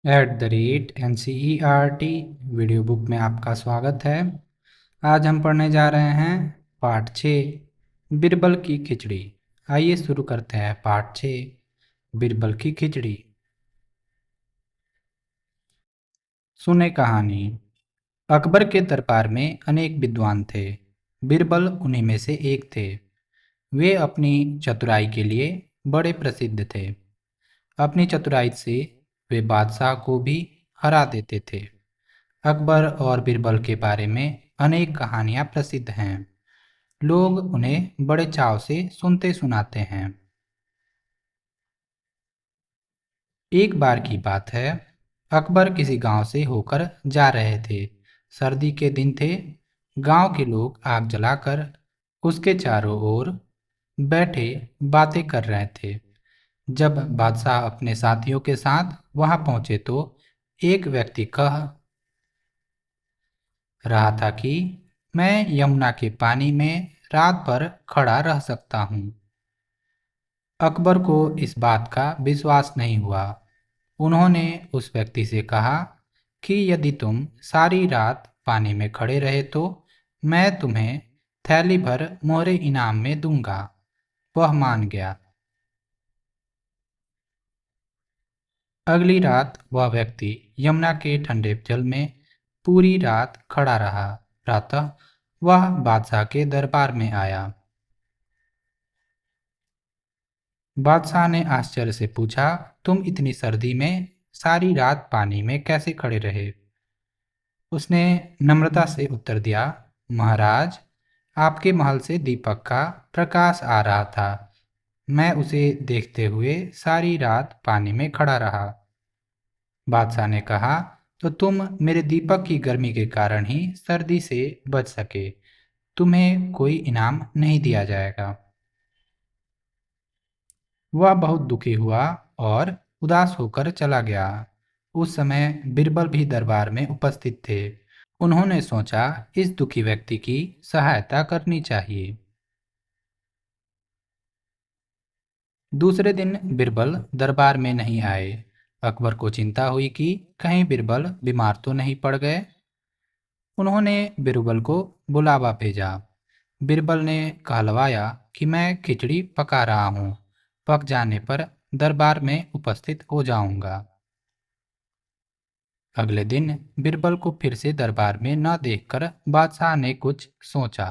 NCERT video book में आपका स्वागत है। आज हम पढ़ने जा रहे हैं पाठ 6 बिरबल की खिचड़ी। आइए शुरू करते हैं पाठ 6 बिरबल की खिचड़ी। सुने कहानी। अकबर के दरबार में अनेक विद्वान थे। बिरबल उन्हीं में से एक थे। वे अपनी चतुराई के लिए बड़े प्रसिद्ध थे। अपनी चतुराई से वे बादशाह को भी हरा देते थे। अकबर और बीरबल के बारे में अनेक कहानियां प्रसिद्ध हैं। लोग उन्हें बड़े चाव से सुनते सुनाते हैं। एक बार की बात है, अकबर किसी गांव से होकर जा रहे थे। सर्दी के दिन थे। गांव के लोग आग जलाकर उसके चारों ओर बैठे बातें कर रहे थे। जब बादशाह अपने साथियों के साथ वहां पहुंचे तो एक व्यक्ति कह रहा था कि मैं यमुना के पानी में रात भर खड़ा रह सकता हूँ। अकबर को इस बात का विश्वास नहीं हुआ। उन्होंने उस व्यक्ति से कहा कि यदि तुम सारी रात पानी में खड़े रहे तो मैं तुम्हें थैली भर मोहरे इनाम में दूंगा। वह मान गया। अगली रात वह व्यक्ति यमुना के ठंडे जल में पूरी रात खड़ा रहा। प्रातः वह बादशाह के दरबार में आया। बादशाह ने आश्चर्य से पूछा, तुम इतनी सर्दी में सारी रात पानी में कैसे खड़े रहे? उसने नम्रता से उत्तर दिया, महाराज, आपके महल से दीपक का प्रकाश आ रहा था। मैं उसे देखते हुए सारी रात पानी में खड़ा रहा। बादशाह ने कहा, तो तुम मेरे दीपक की गर्मी के कारण ही सर्दी से बच सके। तुम्हें कोई इनाम नहीं दिया जाएगा। वह बहुत दुखी हुआ और उदास होकर चला गया। उस समय बीरबल भी दरबार में उपस्थित थे। उन्होंने सोचा, इस दुखी व्यक्ति की सहायता करनी चाहिए। दूसरे दिन बीरबल दरबार में नहीं आए। अकबर को चिंता हुई कि कहीं बीरबल बीमार तो नहीं पड़ गए। उन्होंने बीरबल को बुलावा भेजा। बीरबल ने कहलवाया कि मैं खिचड़ी पका रहा हूँ। पक जाने पर दरबार में उपस्थित हो जाऊंगा। अगले दिन बीरबल को फिर से दरबार में न देखकर बादशाह ने कुछ सोचा।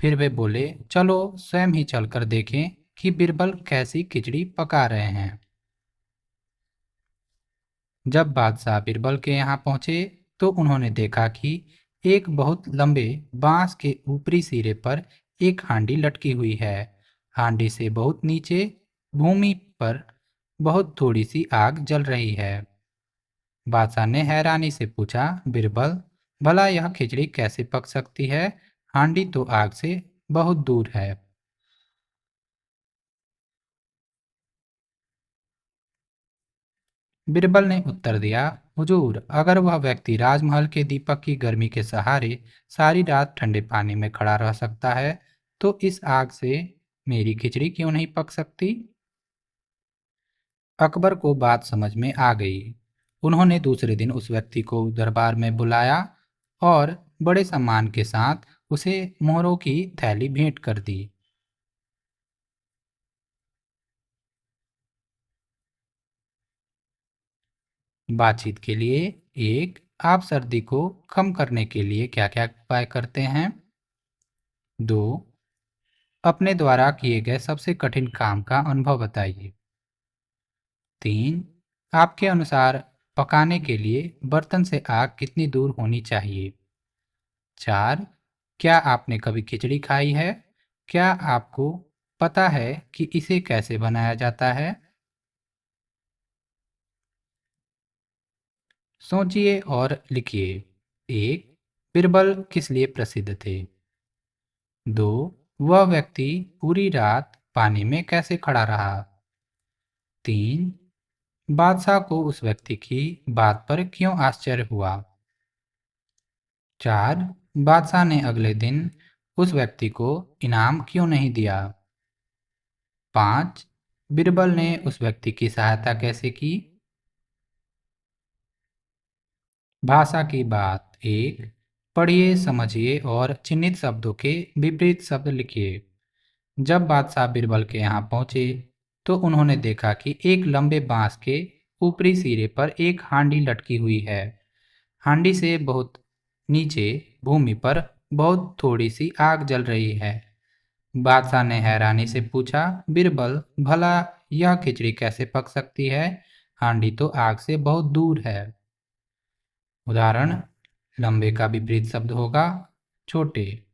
फिर वे बोले, चलो स्वयं ही चलकर देखें कि बीरबल कैसी खिचड़ी पका रहे हैं। जब बादशाह बीरबल के यहाँ पहुंचे तो उन्होंने देखा कि एक बहुत लंबे बांस के ऊपरी सिरे पर एक हांडी लटकी हुई है। हांडी से बहुत नीचे भूमि पर बहुत थोड़ी सी आग जल रही है। बादशाह ने हैरानी से पूछा, बीरबल, भला यह खिचड़ी कैसे पक सकती है? हांडी तो आग से बहुत दूर है। बीरबल ने उत्तर दिया, हुजूर, अगर वह व्यक्ति राजमहल के दीपक की गर्मी के सहारे सारी रात ठंडे पानी में खड़ा रह सकता है तो इस आग से मेरी खिचड़ी क्यों नहीं पक सकती? अकबर को बात समझ में आ गई। उन्होंने दूसरे दिन उस व्यक्ति को दरबार में बुलाया और बड़े सम्मान के साथ उसे मोहरों की थैली भेंट कर दी। बातचीत के लिए एक, आप सर्दी को कम करने के लिए क्या क्या उपाय करते हैं? दो, अपने द्वारा किए गए सबसे कठिन काम का अनुभव बताइए। 3, आपके अनुसार पकाने के लिए बर्तन से आग कितनी दूर होनी चाहिए? 4, क्या आपने कभी खिचड़ी खाई है? क्या आपको पता है कि इसे कैसे बनाया जाता है? सोचिए और लिखिए। 1, बीरबल किस लिए प्रसिद्ध थे? 2, वह व्यक्ति पूरी रात पानी में कैसे खड़ा रहा? 3, बादशाह को उस व्यक्ति की बात पर क्यों आश्चर्य हुआ? 4, बादशाह ने अगले दिन उस व्यक्ति को इनाम क्यों नहीं दिया? 5, बीरबल ने उस व्यक्ति की सहायता कैसे की? भाषा की बात एक। पढ़िए, समझिए और चिन्हित शब्दों के विपरीत शब्द लिखिए। जब बादशाह बीरबल के यहाँ पहुंचे तो उन्होंने देखा कि एक लंबे बांस के ऊपरी सिरे पर एक हांडी लटकी हुई है। हांडी से बहुत नीचे भूमि पर बहुत थोड़ी सी आग जल रही है। बादशाह ने हैरानी से पूछा, बीरबल, भला यह खिचड़ी कैसे पक सकती है? हांडी तो आग से बहुत दूर है। उदाहरण, लंबे का विपरीत शब्द होगा छोटे।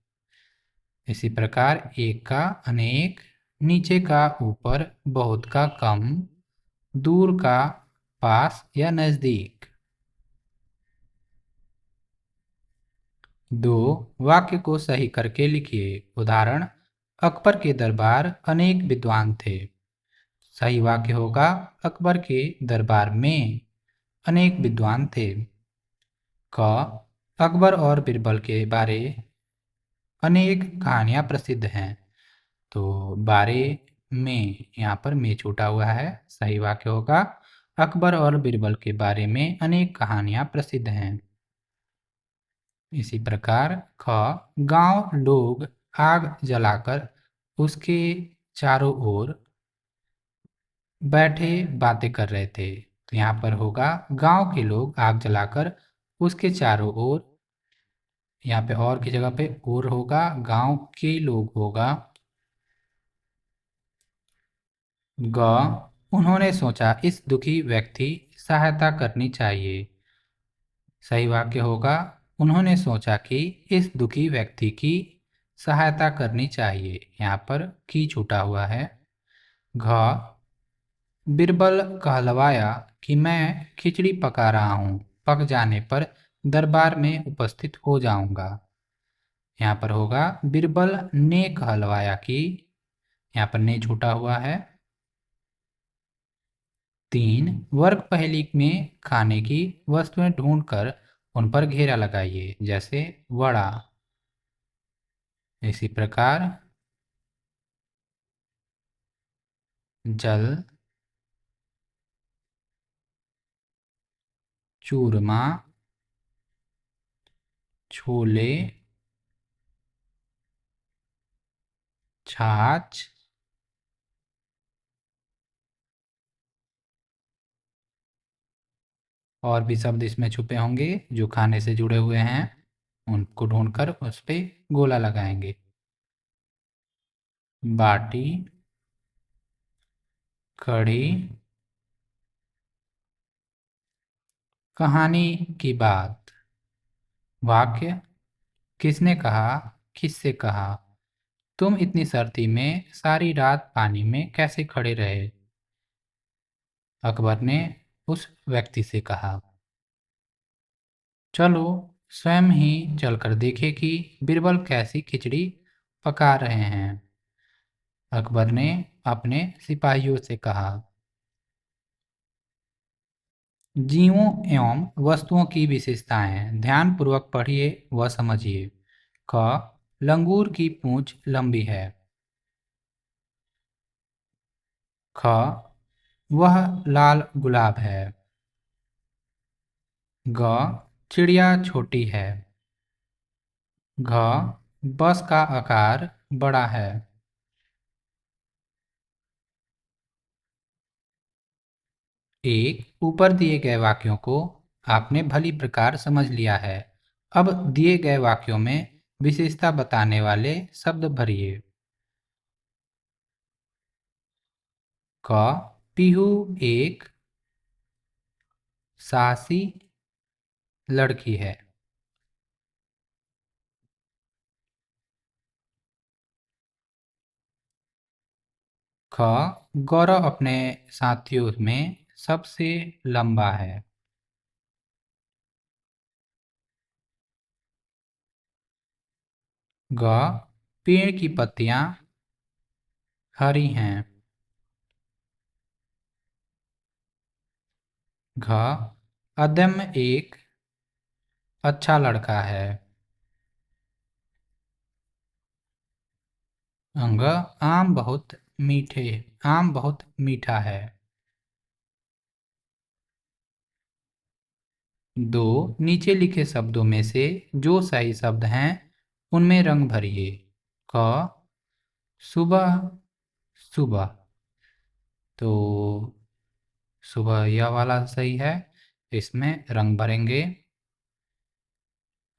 इसी प्रकार एक का अनेक, नीचे का ऊपर, बहुत का कम, दूर का पास या नजदीक। दो, वाक्य को सही करके लिखिए। उदाहरण, अकबर के दरबार अनेक विद्वान थे। सही वाक्य होगा, अकबर के दरबार में अनेक विद्वान थे। क, अकबर और बीरबल के बारे अनेक कहानियां प्रसिद्ध हैं। तो बारे में, यहाँ पर में छूटा हुआ है। सही वाक्य होगा, अकबर और बीरबल के बारे में अनेक कहानियां प्रसिद्ध हैं। इसी प्रकार ख, गांव लोग आग जलाकर उसके चारों ओर बैठे बातें कर रहे थे। तो यहाँ पर होगा, गांव के लोग आग जलाकर उसके चारों ओर। यहाँ पे और की जगह पे और होगा, गांव के लोग होगा। ग, उन्होंने सोचा इस दुखी व्यक्ति सहायता करनी चाहिए। सही वाक्य होगा, उन्होंने सोचा कि इस दुखी व्यक्ति की सहायता करनी चाहिए। यहाँ पर की छूटा हुआ है। घ, बीरबल कहलवाया कि मैं खिचड़ी पका रहा हूँ, पक जाने पर दरबार में उपस्थित हो जाऊंगा। यहाँ पर होगा, बीरबल ने कहलवाया कि। यहाँ पर ने छूटा हुआ है। 3, वर्ग पहेली में खाने की वस्तुएं ढूंढकर उन पर घेरा लगाइए, जैसे वड़ा। इसी प्रकार जल, चूरमा, छोले, छाछ, और भी शब्द इसमें छुपे होंगे जो खाने से जुड़े हुए हैं। उनको ढूंढकर उस पे गोला लगाएंगे। बाटी, कढ़ी। कहानी की बात। वाक्य, किसने कहा, किससे कहा, तुम इतनी सर्दी में सारी रात पानी में कैसे खड़े रहे? अकबर ने उस व्यक्ति से कहा। चलो स्वयं ही चलकर देखें कि बीरबल कैसी खिचड़ी पका रहे हैं। अकबर ने अपने सिपाहियों से कहा। जीवों एवं वस्तुओं की विशेषताएं ध्यानपूर्वक पढ़िए व समझिए। क, लंगूर की पूंछ लंबी है। ख, वह लाल गुलाब है। ग, चिड़िया छोटी है। घ, बस का आकार बड़ा है। एक, ऊपर दिए गए वाक्यों को आपने भली प्रकार समझ लिया है। अब दिए गए वाक्यों में विशेषता बताने वाले शब्द भरिए। क, पीहू एक साहसी लड़की है। ख, गौरव अपने साथियों में सबसे लंबा है। ग, पेड़ की पत्तियां हरी हैं। घ, अदम्य एक अच्छा लड़का है। अंग, आम बहुत मीठा है। दो, नीचे लिखे शब्दों में से जो सही शब्द हैं उनमें रंग भरिए। क, सुबह, सुबह। तो सुबह यह वाला सही है, इसमें रंग भरेंगे।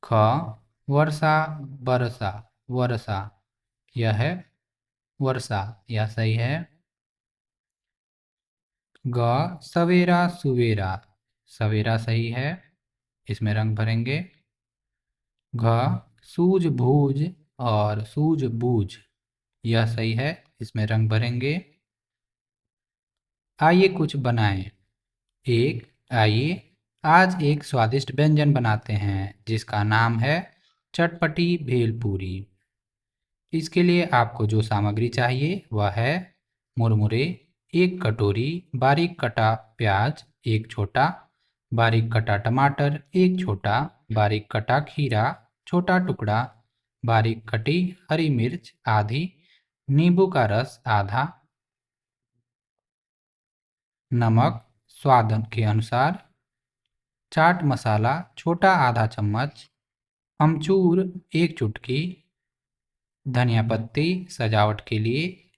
ख, वर्षा, बरसा, वर्षा। यह है वर्षा, यह सही है। ग, सवेरा, सुवेरा, सवेरा सही है, इसमें रंग भरेंगे। घ, सूझबूझ और सूझबूझ, यह सही है, इसमें रंग भरेंगे। आइए कुछ बनाएं। एक, आइए आज एक स्वादिष्ट व्यंजन बनाते हैं जिसका नाम है चटपटी भेलपूरी। इसके लिए आपको जो सामग्री चाहिए वह है मुरमुरे, एक कटोरी, बारीक कटा प्याज एक छोटा, बारीक कटा टमाटर एक छोटा, बारीक कटा खीरा छोटा टुकड़ा, बारीक कटी हरी मिर्च आधी, नींबू का रस आधा, नमक स्वाद के अनुसार, चाट मसाला छोटा आधा चम्मच, अमचूर एक चुटकी, धनिया पत्ती सजावट के लिए।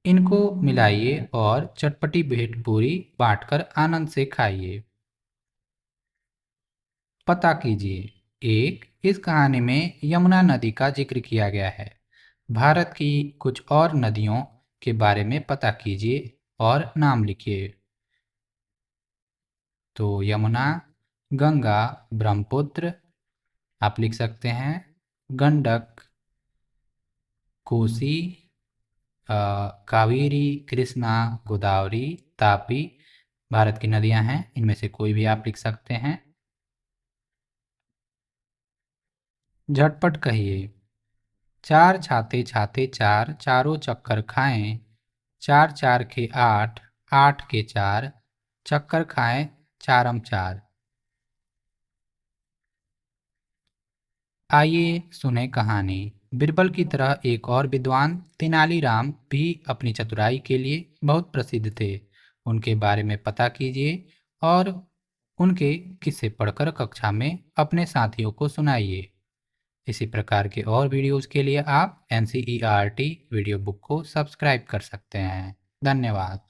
इनको मिलाइए और चटपटी भेलपूरी बांटकर आनंद से खाइए। पता कीजिए। एक, इस कहानी में यमुना नदी का जिक्र किया गया है। भारत की कुछ और नदियों के बारे में पता कीजिए और नाम लिखिए। तो यमुना, गंगा, ब्रह्मपुत्र आप लिख सकते हैं, गंडक, कोसी, कावेरी, कृष्णा, गोदावरी, तापी भारत की नदियां हैं, इनमें से कोई भी आप लिख सकते हैं। झटपट कहिए। चार छाते छाते चार, चारों चक्कर खाएं, चार चार के आठ, आठ के चार, चक्कर खाएं चारम चार। आइए सुने कहानी। बिरबल की तरह एक और विद्वान तेनालीराम भी अपनी चतुराई के लिए बहुत प्रसिद्ध थे। उनके बारे में पता कीजिए और उनके किस्से पढ़कर कक्षा में अपने साथियों को सुनाइए। इसी प्रकार के और वीडियोस के लिए आप NCERT वीडियो बुक को सब्सक्राइब कर सकते हैं। धन्यवाद।